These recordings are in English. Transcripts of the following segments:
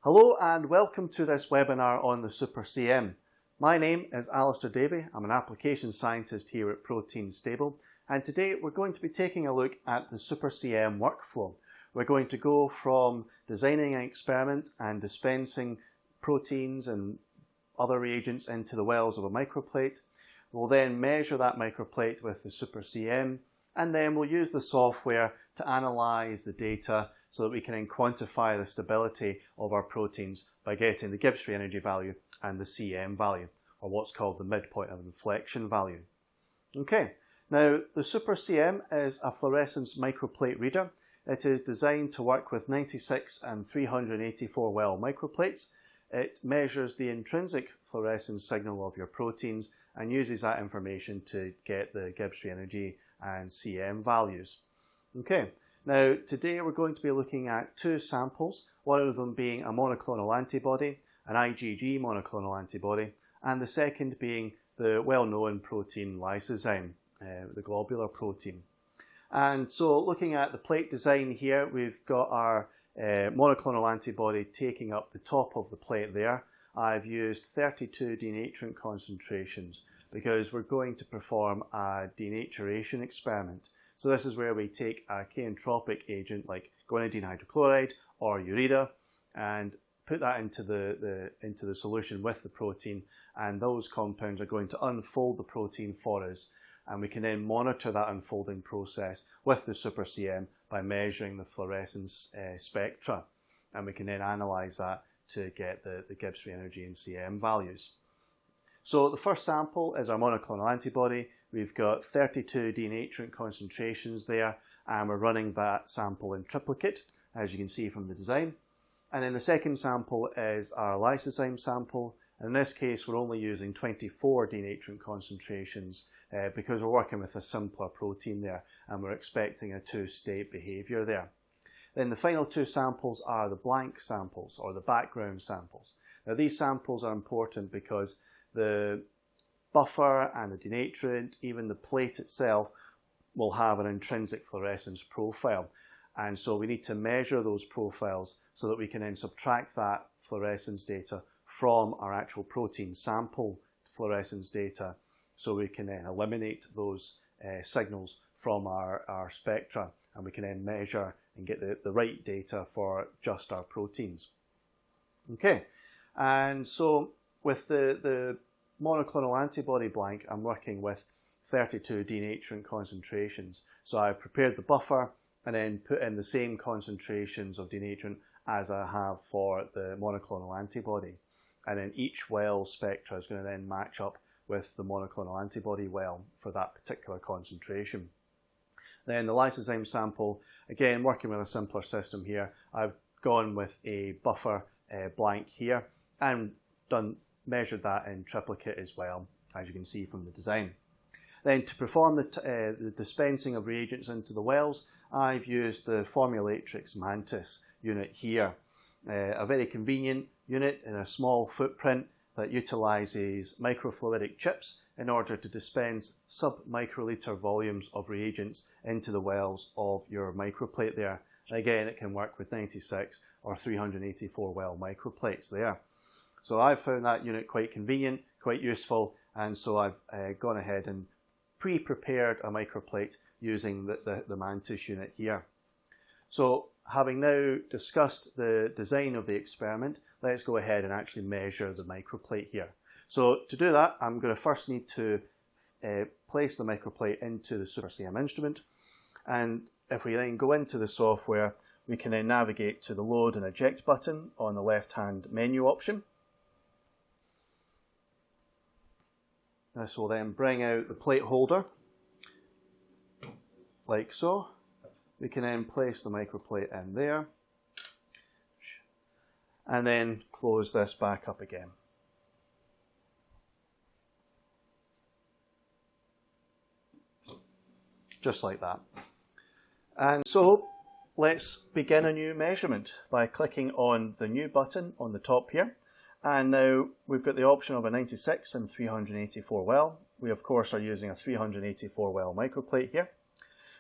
Hello and welcome to this webinar on the SUPR-CM. My name is Alastair Davey. I'm an application scientist here at Protein Stable, and today we're going to be taking a look at the SUPR-CM workflow. We're going to go from designing an experiment and dispensing proteins and other reagents into the wells of a microplate. We'll then measure that microplate with the SUPR-CM, and then we'll use the software to analyze the data so that we can then quantify the stability of our proteins by getting the Gibbs Free Energy value and the CM value, or what's called the midpoint of inflection value. Okay, now the SUPR-CM is a fluorescence microplate reader. It is designed to work with 96 and 384 well microplates. It measures the intrinsic fluorescence signal of your proteins and uses that information to get the Gibbs Free Energy and CM values. Okay, now today we're going to be looking at two samples, one of them being a monoclonal antibody, an IgG monoclonal antibody, and the second being the well-known protein lysozyme, the globular protein. And so looking at the plate design here, we've got our monoclonal antibody taking up the top of the plate there. I've used 32 denaturing concentrations because we're going to perform a denaturation experiment. So this is where we take a chemotropic agent like guanidine hydrochloride or urea and put that into the solution with the protein, and those compounds are going to unfold the protein for us, and we can then monitor that unfolding process with the SUPR-CM by measuring the fluorescence spectra, and we can then analyze that to get the Gibbs Free Energy and CM values. So the first sample is our monoclonal antibody. We've got 32 denaturing concentrations there, and we're running that sample in triplicate, as you can see from the design. And then the second sample is our lysozyme sample. In this case, we're only using 24 denaturing concentrations because we're working with a simpler protein there, and we're expecting a two-state behavior there. Then the final two samples are the blank samples, or the background samples. Now these samples are important because the buffer and the denaturant, even the plate itself, will have an intrinsic fluorescence profile. And so we need to measure those profiles so that we can then subtract that fluorescence data from our actual protein sample fluorescence data, so we can then eliminate those signals from our spectra, and we can then measure and get the right data for just our proteins. Okay, and so with the monoclonal antibody blank, I'm working with 32 denaturing concentrations. So I prepared the buffer and then put in the same concentrations of denaturant as I have for the monoclonal antibody. And then each well spectra is going to then match up with the monoclonal antibody well for that particular concentration. Then the lysozyme sample, again working with a simpler system here, I've gone with a buffer blank here and measured that in triplicate as well, as you can see from the design. Then to perform the dispensing of reagents into the wells, I've used the Formulatrix Mantis unit here, a very convenient unit in a small footprint that utilises microfluidic chips in order to dispense sub-microliter volumes of reagents into the wells of your microplate there. And again, it can work with 96 or 384 well microplates there. So I've found that unit quite convenient, quite useful, and so I've gone ahead and pre-prepared a microplate using the Mantis unit here. So having now discussed the design of the experiment, let's go ahead and actually measure the microplate here. So to do that, I'm going to first need to place the microplate into the SUPR-CM instrument, and if we then go into the software, we can then navigate to the load and eject button on the left-hand menu option. This will then bring out the plate holder, like so. We can then place the microplate in there, and then close this back up again. Just like that. And so let's begin a new measurement by clicking on the new button on the top here. And now we've got the option of a 96 and 384 well. We of course are using a 384 well microplate here.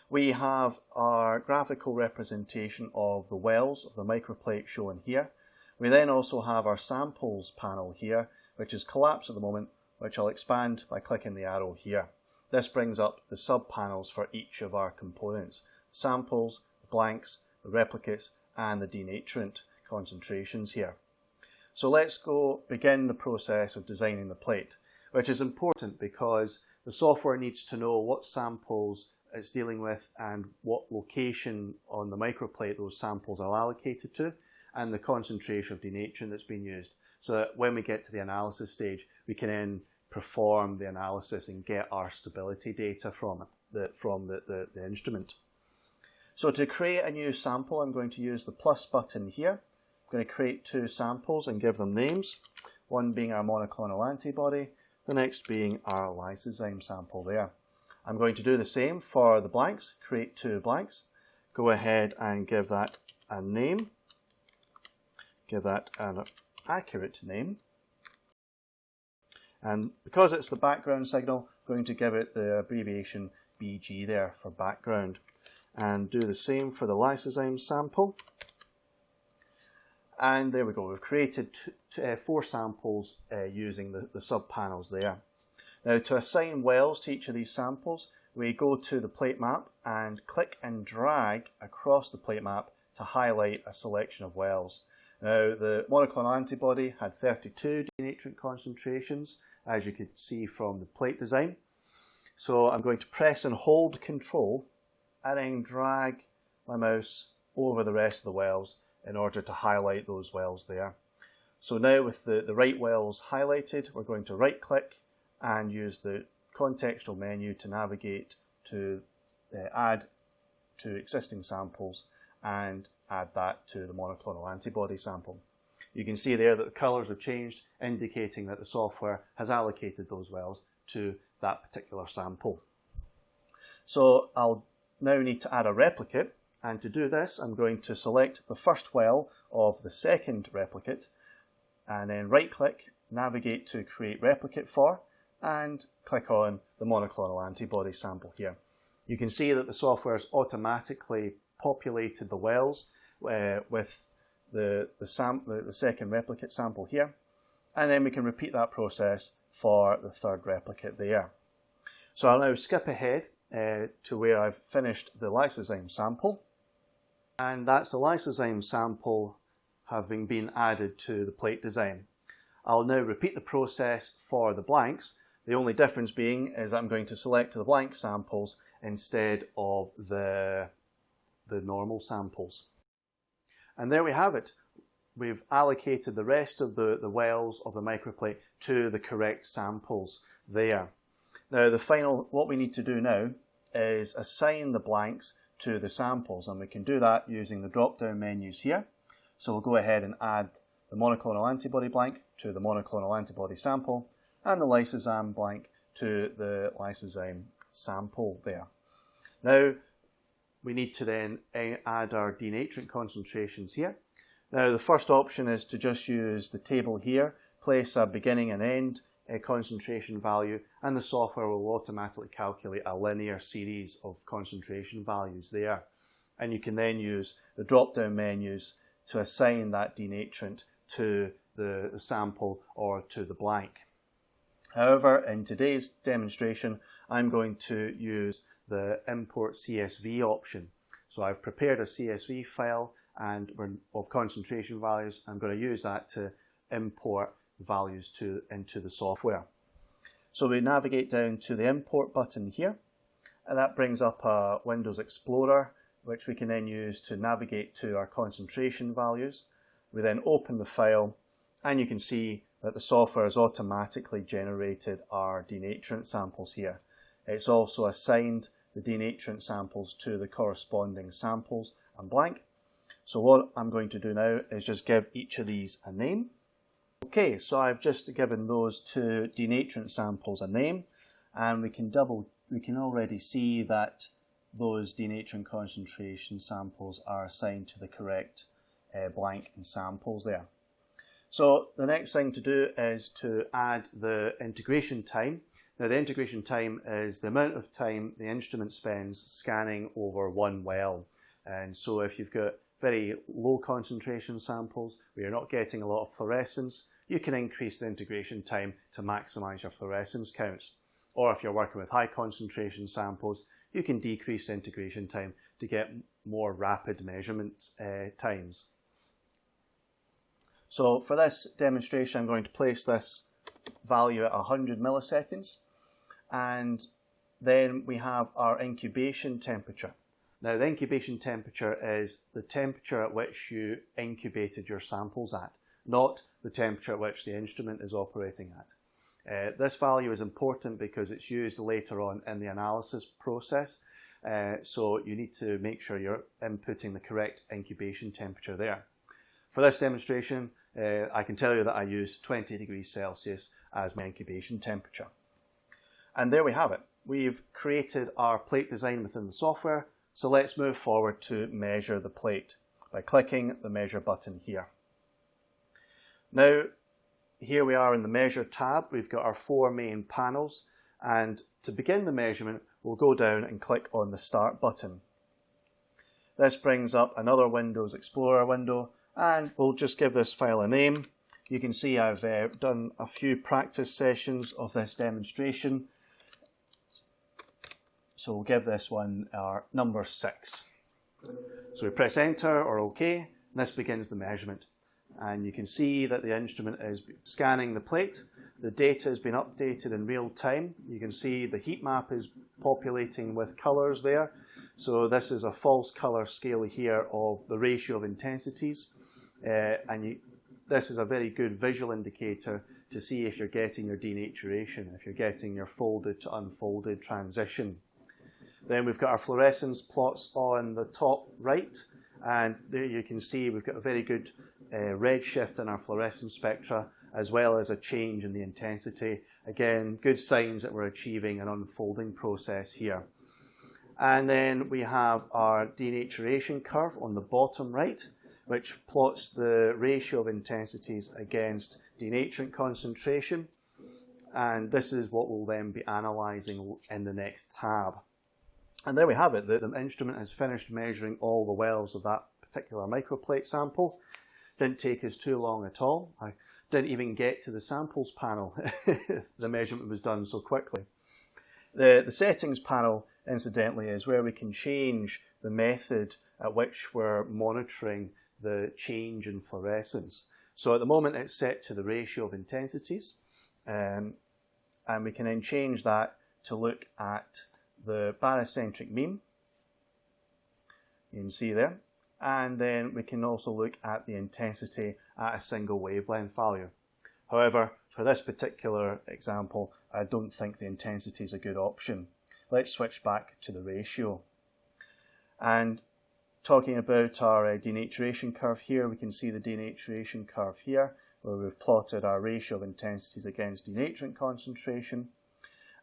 We have our graphical representation of the wells of the microplate shown here. We then also have our samples panel here, which is collapsed at the moment, which I'll expand by clicking the arrow here. This brings up the sub-panels for each of our components: samples, the blanks, the replicates, and the denaturant concentrations here. So let's go begin the process of designing the plate, which is important because the software needs to know what samples it's dealing with and what location on the microplate those samples are allocated to, and the concentration of denaturant that's been used, so that when we get to the analysis stage, we can then perform the analysis and get our stability data from the instrument. So to create a new sample, I'm going to use the plus button here. I'm going to create two samples and give them names, one being our monoclonal antibody, the next being our lysozyme sample there. I'm going to do the same for the blanks, create two blanks, go ahead and give that a name, give that an accurate name, and because it's the background signal, I'm going to give it the abbreviation BG there for background, and do the same for the lysozyme sample. And there we go, we've created four samples using the sub-panels there. Now, to assign wells to each of these samples, we go to the plate map and click and drag across the plate map to highlight a selection of wells. Now, the monoclonal antibody had 32 denaturant concentrations, as you could see from the plate design. So I'm going to press and hold Control and then drag my mouse over the rest of the wells in order to highlight those wells there. So now with the right wells highlighted, we're going to right click and use the contextual menu to navigate to add to existing samples and add that to the monoclonal antibody sample. You can see there that the colours have changed, indicating that the software has allocated those wells to that particular sample. So I'll now need to add a replicate, and to do this I'm going to select the first well of the second replicate and then right click, navigate to create replicate for, and click on the monoclonal antibody sample here. You can see that the software has automatically populated the wells with the second replicate sample here, and then we can repeat that process for the third replicate there. So I'll now skip ahead to where I've finished the lysozyme sample, and that's the lysozyme sample having been added to the plate design. I'll now repeat the process for the blanks, the only difference being is I'm going to select the blank samples instead of the normal samples. And there we have it. We've allocated the rest of the wells of the microplate to the correct samples there. Now what we need to do now is assign the blanks to the samples, and we can do that using the drop-down menus here. So we'll go ahead and add the monoclonal antibody blank to the monoclonal antibody sample and the lysozyme blank to the lysozyme sample there. Now we need to then add our denaturant concentrations here. Now the first option is to just use the table here, place a beginning and end concentration value, and the software will automatically calculate a linear series of concentration values there. And you can then use the drop-down menus to assign that denaturant to the sample or to the blank. However, in today's demonstration, I'm going to use the import CSV option. So I've prepared a CSV file and of concentration values. I'm going to use that to import values into the software. So we navigate down to the import button here, and that brings up a Windows Explorer, which we can then use to navigate to our concentration values. We then open the file, and you can see that the software has automatically generated our denaturant samples here. It's also assigned the denaturant samples to the corresponding samples and blank. So what I'm going to do now is just give each of these a name. Okay, so I've just given those two denaturant samples a name, and we can already see that those denaturant concentration samples are assigned to the correct blank and samples there. So the next thing to do is to add the integration time. Now the integration time is the amount of time the instrument spends scanning over one well. And so if you've got very low concentration samples where you're not getting a lot of fluorescence, you can increase the integration time to maximize your fluorescence counts. Or if you're working with high concentration samples, you can decrease the integration time to get more rapid measurement times. So for this demonstration, I'm going to place this value at 100 milliseconds, and then we have our incubation temperature. Now, the incubation temperature is the temperature at which you incubated your samples at, not the temperature at which the instrument is operating at. This value is important because it's used later on in the analysis process, so you need to make sure you're inputting the correct incubation temperature there. For this demonstration, I can tell you that I used 20 degrees Celsius as my incubation temperature. And there we have it. We've created our plate design within the software, so let's move forward to measure the plate by clicking the measure button here. Now, here we are in the measure tab. We've got our 4 main panels, and to begin the measurement, we'll go down and click on the start button. This brings up another Windows Explorer window, and we'll just give this file a name. You can see I've done a few practice sessions of this demonstration. So we'll give this one our number 6. So we press enter or OK, and this begins the measurement. And you can see that the instrument is scanning the plate. The data has been updated in real time. You can see the heat map is populating with colours there. So this is a false colour scale here of the ratio of intensities. This is a very good visual indicator to see if you're getting your denaturation, if you're getting your folded to unfolded transition. Then we've got our fluorescence plots on the top right, and there you can see we've got a very good red shift in our fluorescence spectra, as well as a change in the intensity. Again, good signs that we're achieving an unfolding process here. And then we have our denaturation curve on the bottom right, which plots the ratio of intensities against denaturant concentration. And this is what we'll then be analysing in the next tab. And there we have it. The instrument has finished measuring all the wells of that particular microplate sample. Didn't take us too long at all. I didn't even get to the samples panel. The measurement was done so quickly. The settings panel, incidentally, is where we can change the method at which we're monitoring the change in fluorescence. So at the moment it's set to the ratio of intensities, and we can then change that to look at the barocentric mean. You can see there. And then we can also look at the intensity at a single wavelength value. However, for this particular example, I don't think the intensity is a good option. Let's switch back to the ratio. And talking about our denaturation curve here, we can see the denaturation curve here, where we've plotted our ratio of intensities against denaturant concentration.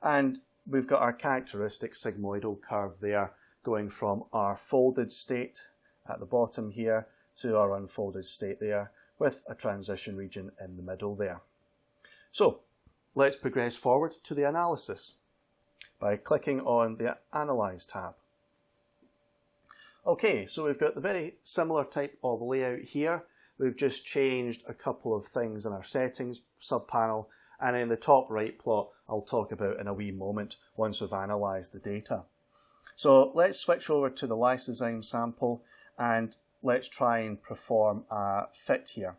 And we've got our characteristic sigmoidal curve there, going from our folded state at the bottom here to our unfolded state there, with a transition region in the middle there. So let's progress forward to the analysis by clicking on the Analyze tab. Okay, so we've got the very similar type of layout here. We've just changed a couple of things in our settings subpanel, and in the top right plot I'll talk about in a wee moment once we've analysed the data. So let's switch over to the lysozyme sample and let's try and perform a fit here.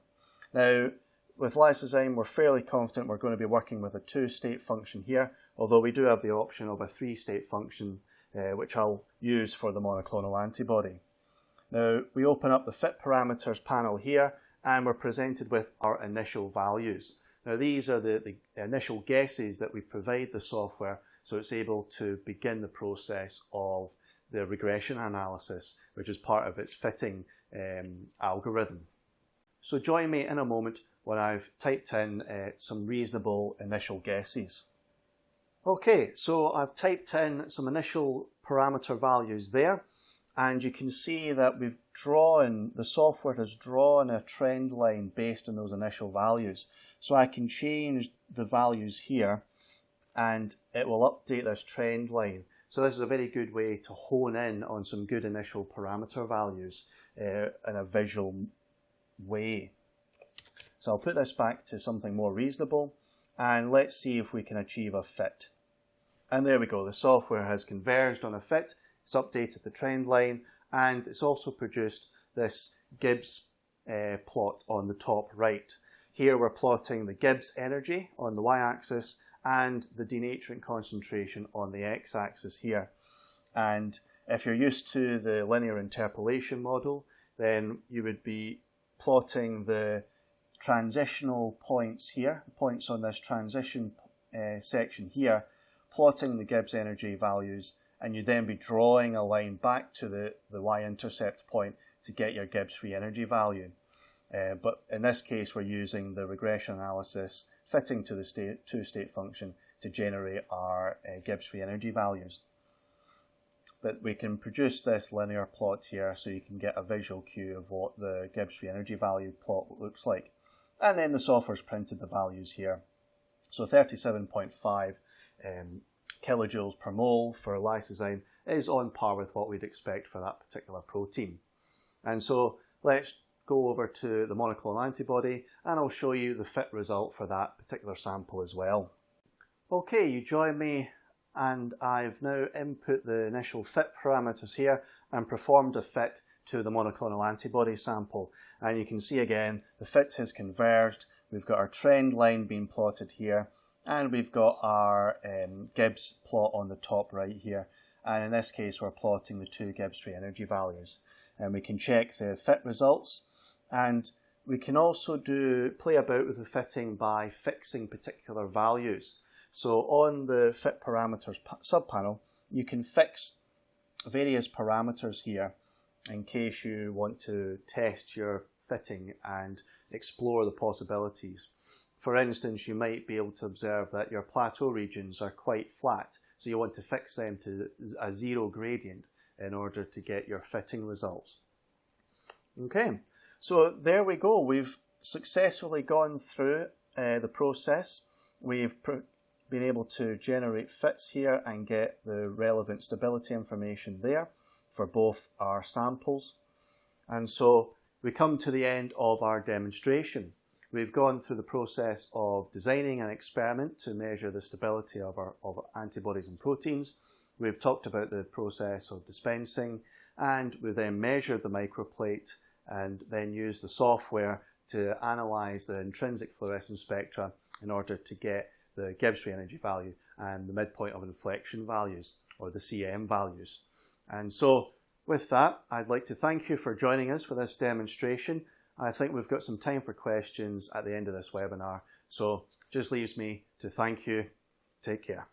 Now, with lysozyme, we're fairly confident we're going to be working with a 2-state function here, although we do have the option of a 3-state function, which I'll use for the monoclonal antibody. Now, we open up the fit parameters panel here, and we're presented with our initial values. Now, these are the initial guesses that we provide the software, so it's able to begin the process of the regression analysis, which is part of its fitting algorithm. So join me in a moment when I've typed in some reasonable initial guesses. Okay, so I've typed in some initial parameter values there, and you can see that the software has drawn a trend line based on those initial values. So I can change the values here, and it will update this trend line. So this is a very good way to hone in on some good initial parameter values in a visual way. So I'll put this back to something more reasonable, and let's see if we can achieve a fit. And there we go, the software has converged on a fit, it's updated the trend line, and it's also produced this Gibbs plot on the top right. Here we're plotting the Gibbs energy on the y-axis and the denaturing concentration on the x-axis here. And if you're used to the linear interpolation model, then you would be plotting the transitional points here, points on this transition section here, plotting the Gibbs energy values, and you'd then be drawing a line back to the y-intercept point to get your Gibbs free energy value. But in this case, we're using the regression analysis fitting to the two-state function to generate our Gibbs free energy values. But we can produce this linear plot here so you can get a visual cue of what the Gibbs free energy value plot looks like. And then the software's printed the values here. So 37.5 kilojoules per mole for lysozyme is on par with what we'd expect for that particular protein. And so let's go over to the monoclonal antibody and I'll show you the fit result for that particular sample as well. Okay, you join me and I've now input the initial fit parameters here and performed a fit to the monoclonal antibody sample. And you can see again the fit has converged, we've got our trend line being plotted here, and we've got our Gibbs plot on the top right here. And in this case we're plotting the two Gibbs free energy values. And we can check the fit results, and we can also play about with the fitting by fixing particular values. So on the fit parameters subpanel, you can fix various parameters here in case you want to test your fitting and explore the possibilities. For instance, you might be able to observe that your plateau regions are quite flat, so you want to fix them to a zero gradient in order to get your fitting results. Okay, so there we go. We've successfully gone through the process. We've been able to generate fits here and get the relevant stability information there for both our samples. And so we come to the end of our demonstration. We've gone through the process of designing an experiment to measure the stability of antibodies and proteins. We've talked about the process of dispensing, and we then measured the microplate and then used the software to analyze the intrinsic fluorescence spectra in order to get the Gibbs free energy value and the midpoint of inflection values, or the CM values. And so with that, I'd like to thank you for joining us for this demonstration. I think we've got some time for questions at the end of this webinar, so just leaves me to thank you. Take care.